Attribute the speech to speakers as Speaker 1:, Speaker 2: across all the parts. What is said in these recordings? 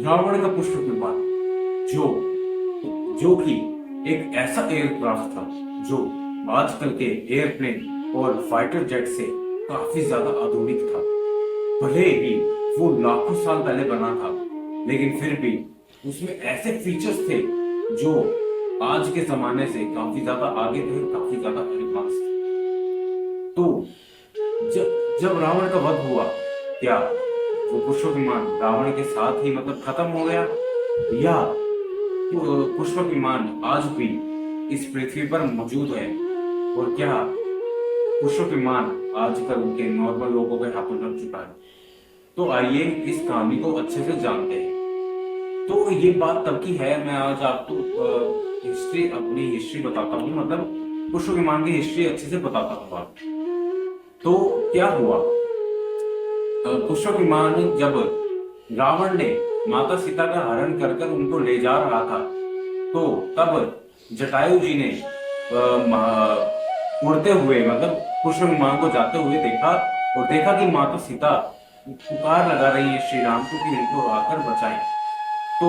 Speaker 1: रावण का पुष्पक विमान, जो जो कि एक ऐसा एयरक्राफ्ट था जो आजकल के एयरप्लेन और फाइटर जेट से काफी ज्यादा आधुनिक था। भले ही वो लाखों साल पहले बना था, लेकिन फिर भी उसमें ऐसे फीचर्स थे जो आज के जमाने से काफी ज्यादा आगे थे, काफी ज्यादा एडवांस थे। तो जब जब रावण का वध हुआ, क्या वो पुष्पक विमान रावण के साथ ही मतलब खत्म हो गया, या पुष्पक विमान आज भी इस पृथ्वी पर मौजूद है? और क्या पुष्पक विमान आजकल के नॉर्मल लोगों के हाथों लग चुका है? तो आइए इस कहानी को अच्छे से जानते हैं। तो ये बात तब की है, मैं आज आपको हिस्ट्री अपनी हिस्ट्री बताता हूँ, मतलब पुष्पक विमान की हिस्ट्री अच्छे से बताता हूँ आपको। तो क्या हुआ, पुष्पक विमान जब रावण ने माता सीता का हरण कर कर उनको ले जा रहा था, तो तब जटायु जी ने उड़ते हुए मतलब पुष्पक विमान को जाते हुए देखा, और देखा कि माता सीता पुकार लगा रही है श्री राम को कि इनको आकर बचाएं। तो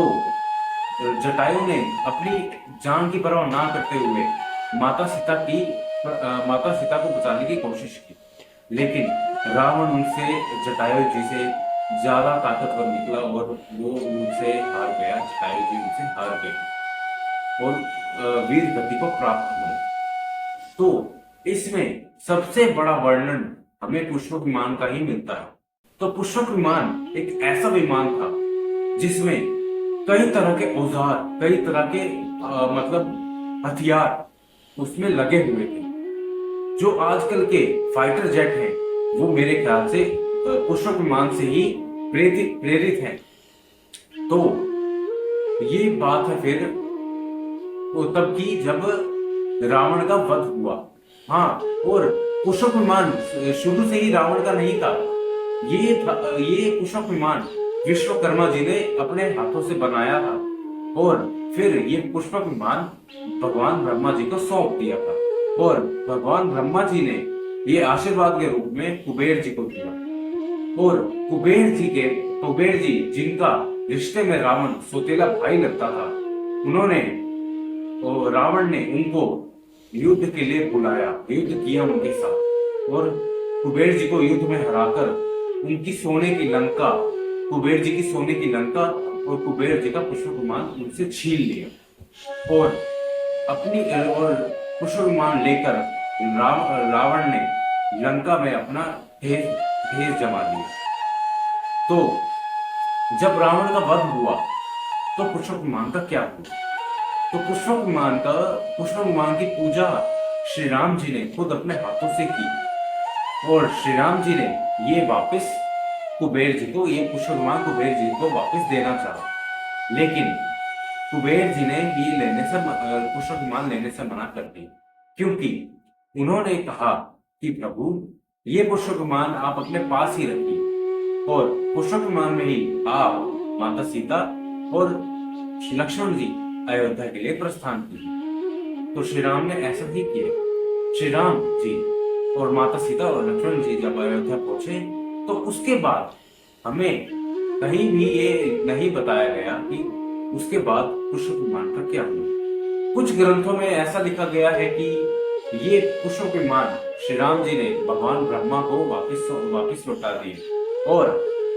Speaker 1: जटायु ने अपनी जान की परवाह ना करते हुए माता सीता को बचाने की कोशिश की, लेकिन रावण उनसे जटायु जी से ज्यादा ताकतवर निकला और वो उनसे हार गया। जटायु जी उनसे हार गए और वीर गति को प्राप्त हुए। तो इसमें सबसे बड़ा वर्णन हमें पुष्पक विमान का ही मिलता है। तो पुष्पक विमान एक ऐसा विमान था जिसमें कई तरह के औजार, कई तरह के मतलब हथियार उसमें लगे हुए थे। जो आजकल के फाइटर जेट हैं, वो मेरे ख्याल से पुष्पक विमान से ही प्रेरित प्रेरित हैं। तो ये बात है फिर वो तब की जब रावण का वध हुआ। हाँ, और पुष्पक विमान शुरू से ही रावण का नहीं था। ये पुष्पक विमान विश्वकर्मा जी ने अपने हाथों से बनाया था, और फिर ये पुष्पक विमान भगवान ब्रह्मा जी को सौंप दिया था, और भगवान ब्रह्मा जी ने ये आशीर्वाद के रूप में कुबेर जी को दिया। और कुबेर जी जिनका रिश्ते में रावण सौतेला भाई लगता था, उन्होंने और रावण ने उनको युद्ध के लिए बुलाया, युद्ध किया उनके साथ, और कुबेर जी को युद्ध में हराकर उनकी सोने की लंका, कुबेर जी की सोने की लंका और कुबेर जी का पुष्पक विमान उनसे छीन लिया, और पुष्पक विमान लेकर रावण ने लंका में अपना ढेर ढेर जमा लिया। तो जब रावण का वध हुआ, तो पुष्पक विमान का क्या हुआ? तो पुष्पक विमान की पूजा श्री राम जी ने खुद अपने हाथों से की, और श्री राम जी ने ये वापस कुबेर जी को, ये पुष्पक विमान कुबेर जी को वापस देना चाहा, लेकिन कुबेर जी ने पुष्पक विमान लेने से मना कर दी, क्योंकि उन्होंने कहा कि प्रभु, ये पुष्पक विमान आप अपने पास ही रखिए, और पुष्पक विमान में ही आप, माता सीता और लक्ष्मण जी अयोध्या के लिए प्रस्थान किए। तो श्री राम ने ऐसा ही किया। श्री राम जी और माता सीता और लक्ष्मण जी जब अयोध्या पहुंचे, तो उसके बाद हमें कहीं भी ये नहीं बताया गया कि उसके बाद पुष्पक विमान का क्या हुआ। कुछ ग्रंथों में ऐसा लिखा गया है कि ये पुष्पक विमान श्री राम जी ने भगवान ब्रह्मा को वापिस लौटा दिए, और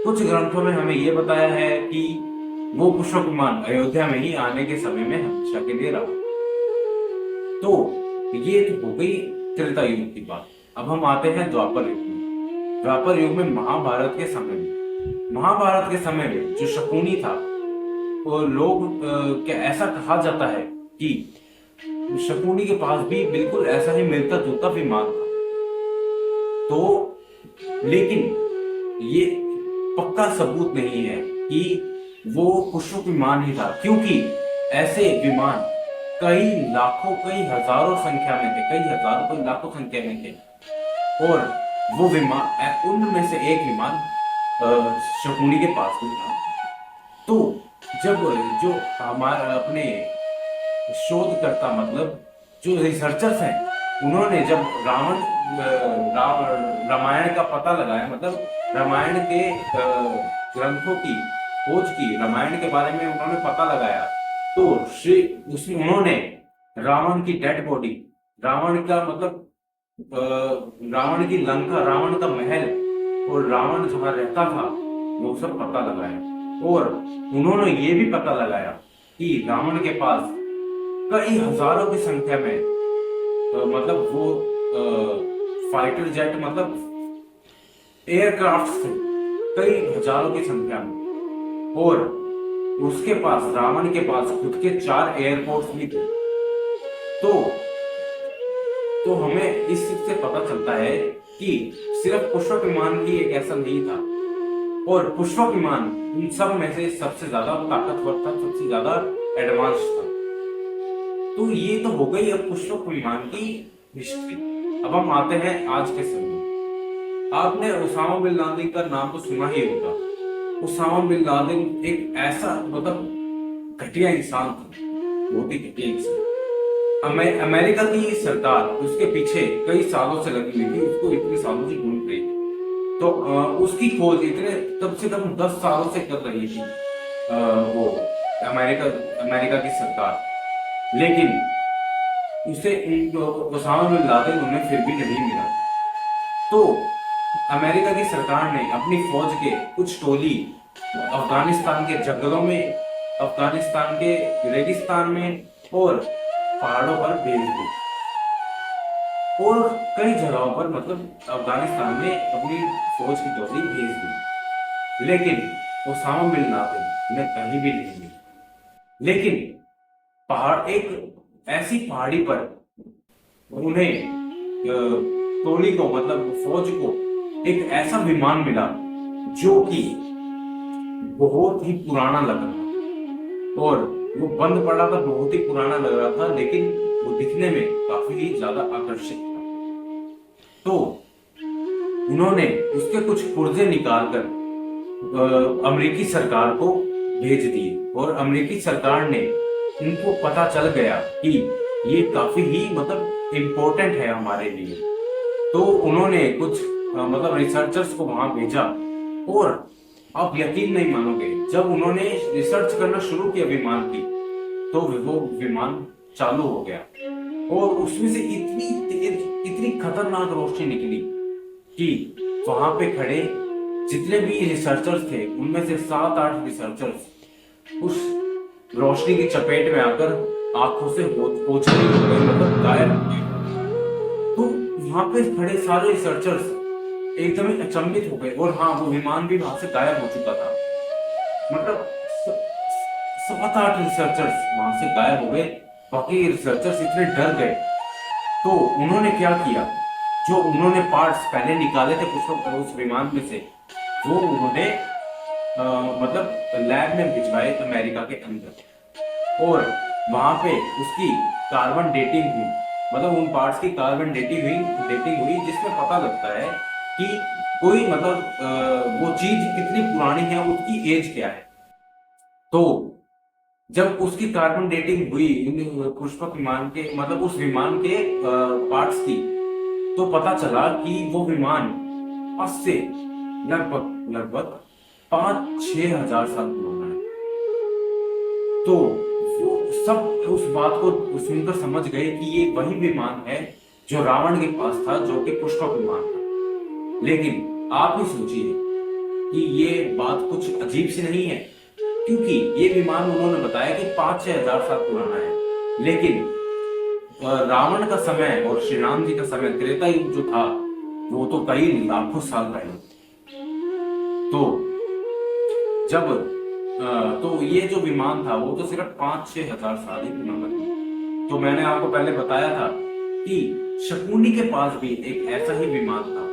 Speaker 1: कुछ ग्रंथों में हमें ये बताया है कि वो पुष्पक विमान अयोध्या में ही आने के समय में हमेशा के लिए रहा। तो ये तो हो गई त्रेता युग की बात। अब हम आते हैं द्वापर युग में। द्वापर युग में महाभारत के समय में जो शकुनी था, वो लोग ऐसा कहा जाता है कि शकुनी के पास भी बिल्कुल ऐसा ही मिलता जुलता विमान था। तो लेकिन ये पक्का सबूत नहीं है कि वो पुष्पक विमान ही था, क्योंकि ऐसे विमान कई लाखों, कई हजारों संख्या में थे, कई हजारों, कई लाखों संख्या में थे, और वो विमान, उनमें से एक विमान शकुनी के पास भी था। तो जब जो हमारे अपने शोधकर्ता, मतलब जो रिसर्चर्स हैं, उन्होंने जब रामायण का पता लगाया, मतलब रामायण के ग्रंथों की खोज की, रामायण के बारे में उन्होंने पता लगाया, तो श्री उसी उन्होंने रावण की डेड बॉडी, रावण का मतलब रावण की लंका, रावण का महल और रावण जहां रहता था वो सब पता लगाया। और उन्होंने ये भी पता लगाया कि रावण के पास कई हजारों की संख्या में मतलब वो फाइटर जेट मतलब एयरक्राफ्ट थे, कई हजारों की संख्या में। और उसके पास, रावण के पास खुद के 4 एयरपोर्ट्स भी थे। तो हमें इस चीज से पता चलता है कि सिर्फ पुष्पक विमान ही एक ऐसा नहीं था, और पुष्पक विमान इन सब में से सबसे ज्यादा ताकतवर था, सबसे ज्यादा एडवांस था। तो ये तो हो गई अब पुष्पक विमान की हिस्ट्री। अब हम आते हैं आज के समय। आपने उसामा बिन लादेन का नाम तो सुना ही होगा। उसामा बिन लादेन एक ऐसा मतलब घटिया इंसान था, बहुत ही घटिया इंसान। अमेरिका की सरकार उसके पीछे कई सालों से लगी हुई थी, उसको इतने सालों से ढूंढ रही थी। तो उसकी खोज इतने कम से कम 10 सालों से कर रही थी वो अमेरिका अमेरिका की सरकार। लेकिन उसे ओसामा बिन लादेन उन्हें फिर भी नहीं मिला। तो अमेरिका की सरकार ने अपनी फौज के कुछ टोली अफगानिस्तान के जंगलों में, अफगानिस्तान के रेगिस्तान में और पहाड़ों पर भेज दी, और कई जगहों पर मतलब अफगानिस्तान में अपनी फौज की टोली भेज दी। लेकिन ओसामा बिन लादेन उन्हें कहीं भी नहीं मिली। लेकिन पहाड़, एक ऐसी पहाड़ी पर उन्हें टोली को मतलब फौज को एक ऐसा विमान मिला जो कि बहुत ही पुराना लग रहा था, और वो बंद पड़ा था, बहुत ही पुराना लग रहा था, लेकिन वो दिखने में काफी ही ज्यादा आकर्षक था। तो उन्होंने उसके कुछ पुर्जे निकालकर अमेरिकी सरकार को भेज दिए, और अमेरिकी सरकार ने, उनको पता चल गया कि ये काफी ही मतलब इम्पोर्टेंट है हमारे लिए। तो उन्होंने कुछ मतलब रिसर्चर्स को वहां भेजा, और आप यकीन नहीं मानोगे, जब उन्होंने रिसर्च करना शुरू किया विमान की, तो वो विमान चालू हो गया, और उसमें से इतनी तेज, इतनी खतरनाक रोशनी निकली कि वहां पे खड़े जितने भी रिसर्चर्स थे उनमें से 7-8 रिसर्चर्स उस रोशनी की चपेट में आकर आंखों से ओझल हो गए, मतलब गायब हो गए। तो वहां पे खड़े सारे रिसर्चर्स एकदम ही अचंभित हो गए, और हाँ, वो विमान भी वहां से गायब हो चुका था। मतलब 7-8 रिसर्चर्स वहां से गायब हो गए। बाकी रिसर्चर्स इतने डर गए, तो उन्होंने क्या किया, जो उन्होंने पार्ट्स पहले निकाले थे पुष्पक उस विमान में से, वो उन्होंने मतलब लैब में भिजवाए अमेरिका के अंदर, और वहां पे उसकी कार्बन डेटिंग हुई, मतलब उन पार्ट्स की कार्बन डेटिंग हुई जिसमें पता लगता है कि कोई मतलब वो चीज कितनी पुरानी है, उसकी एज क्या है। तो जब उसकी कार्बन डेटिंग हुई पुष्पक विमान के, मतलब उस विमान के पार्ट्स की, तो पता चला कि वो विमान आज से लगभग लगभग 5-6 हजार साल पुराना है। तो वो सब उस बात को सुनकर समझ गए कि ये वही विमान है जो रावण के पास था, जो कि पुष्पक विमान था। लेकिन आप ही सोचिए कि ये बात कुछ अजीब सी नहीं है, क्योंकि ये विमान उन्होंने बताया कि 5-6 हजार साल पुराना है। लेकिन रावण का समय और श्री राम जी का समय, त्रेता युग जो था, वो तो कई लाखों साल पहले। तो जब तो ये जो विमान था वो तो सिर्फ 5-6 हजार साल ही पुराना था। तो मैंने आपको पहले बताया था कि शकुनी के पास भी एक ऐसा ही विमान था।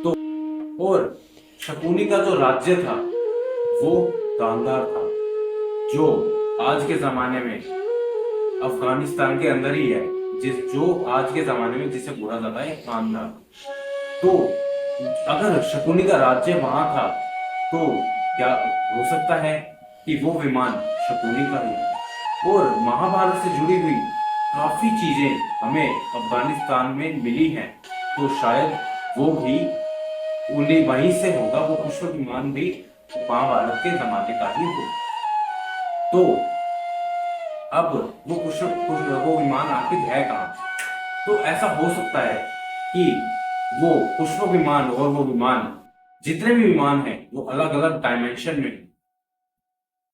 Speaker 1: तो और शकुनी का जो राज्य था वो गांधार था, जो आज के जमाने में अफगानिस्तान के अंदर ही है, जो आज के जमाने में जिसे बोला जाता है गांधार। तो अगर शकुनी का राज्य वहां था, तो क्या हो सकता है कि वो विमान शकुनी का ही है। और महाभारत से जुड़ी हुई काफी चीजें हमें अफगानिस्तान में मिली हैं, तो शायद वो भी उन्हीं वहीं से होगा, वो पुष्पक विमान भी महाभारत के जमाने का ही हो। तो अब वो वो विमान आखिर है कहाँ? तो ऐसा हो सकता है कि वो पुष्पक विमान और वो विमान, जितने भी विमान हैं, वो अलग अलग डायमेंशन में हैं।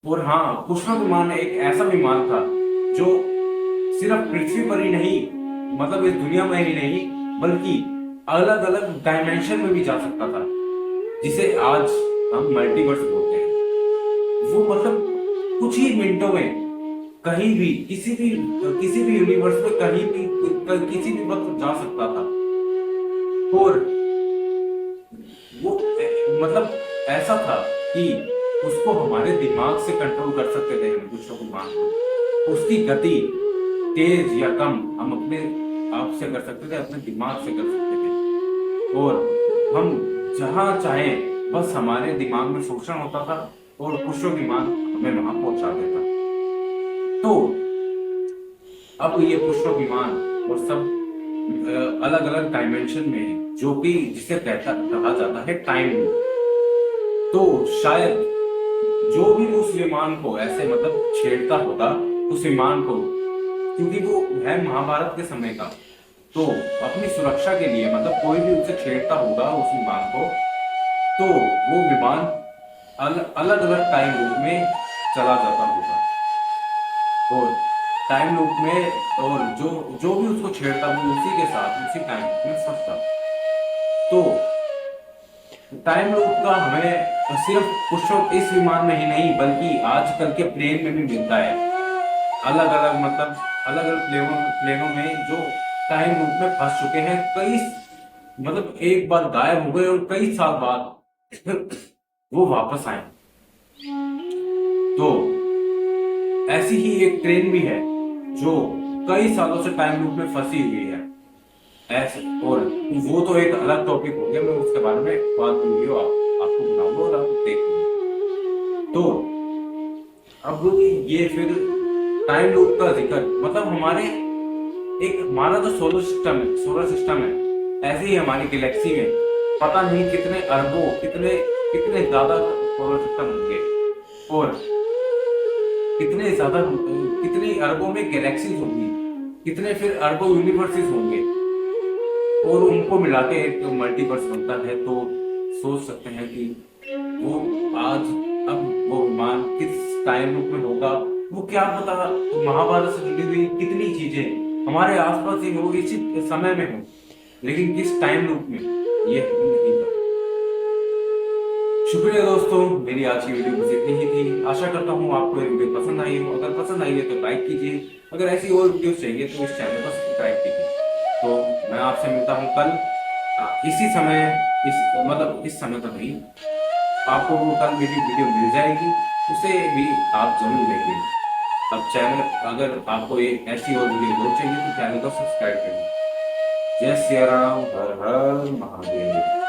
Speaker 1: और हाँ, पुष्पक विमान एक ऐसा विमान था जो सिर्फ पृथ्वी पर ही नहीं, मतलब इस दुनिया में ही नहीं, बल्कि अलग अलग डायमेंशन में भी जा सकता था, जिसे आज हम मल्टीवर्स बोलते हैं। वो मतलब कुछ ही मिनटों में कहीं भी किसी भी यूनिवर्स में कहीं भी किसी भी वक्त जा सकता था। और वो मतलब ऐसा था कि उसको हमारे दिमाग से कंट्रोल कर सकते थे हम कुछ को मान को। उसकी गति तेज या कम हम अपने आप से कर सकते थे, अपने दिमाग से कर सकते थे। और हम जहां चाहें बस हमारे दिमाग में शोषण होता था और पुष्पक विमान हमें वहां पहुंचा देता। तो अब ये पुष्पक विमान और सब अलग अलग डायमेंशन में है, जो कि जिसे कहा जाता है टाइम लूप। तो शायद जो भी उस विमान को ऐसे मतलब छेड़ता होगा, उस विमान को, क्योंकि वो है महाभारत के समय का, तो अपनी सुरक्षा के लिए मतलब कोई भी उसे छेड़ता होगा उस विमान को, तो वो विमान अलग अलग टाइम लूप में चला जाता होगा। और टाइम लूप में, और जो जो भी उसको छेड़ता वो उसी के साथ उसी टाइम लूप में फंसता। तो टाइम लूप का हमें सिर्फ पुष्पक इस विमान में ही नहीं, बल्कि आजकल के प्लेन में भी मिलता है। अलग अलग मतलब अलग अलग प्लेनों में जो टाइम लूप में फंस चुके हैं, कई मतलब एक बार गायब हो गए और कई साल बाद वो वापस आए। तो ऐसी ही एक ट्रेन भी है जो कई सालों से टाइम लूप में फंसी हुई है ऐसे। और वो तो एक अलग टॉपिक हो गया, मैं उसके बारे में बाद में वीडियो आपको बनाऊंगा और आप देखेंगे। तो अब ये फिर टाइम लूप का जिक्र मतलब हमारा जो सोलर सिस्टम है, ऐसे ही हमारी गैलेक्सी में पता नहीं कितने अरबों कितने कितने ज्यादा सोलर सिस्टम होंगे। और कितनी अरबों में गैलेक्सीज होंगी, कितने फिर अरबों यूनिवर्सेस होंगे, और उनको मिला के एक मल्टीवर्स बनता है। तो सोच सकते हैं कि वो आज अब वो विमान किस टाइम लूप में होगा। वो क्या पता महाभारत से जुड़ी हुई कितनी चीजें हमारे आसपास ही हो, इसी समय में हो, लेकिन किस टाइम लूप में ये हमें नहीं पता। शुक्रिया दोस्तों, मेरी आज की वीडियो बस इतनी ही थी। आशा करता हूँ आपको ये वीडियो पसंद आई हो। अगर पसंद आई है तो लाइक कीजिए। अगर ऐसी और वीडियोस चाहिए तो इस चैनल को सब्सक्राइब कीजिए। तो मैं आपसे मिलता हूँ कल इसी समय, इस समय तो नहीं, आपको वो कल मेरी वीडियो मिल जाएगी, उसे भी आप जरूर देखें। अब चैनल, अगर आपको एक ऐसी और वीडियो और चाहिए तो चैनल को सब्सक्राइब करिए। जय सिया राम, हर हर महादेव।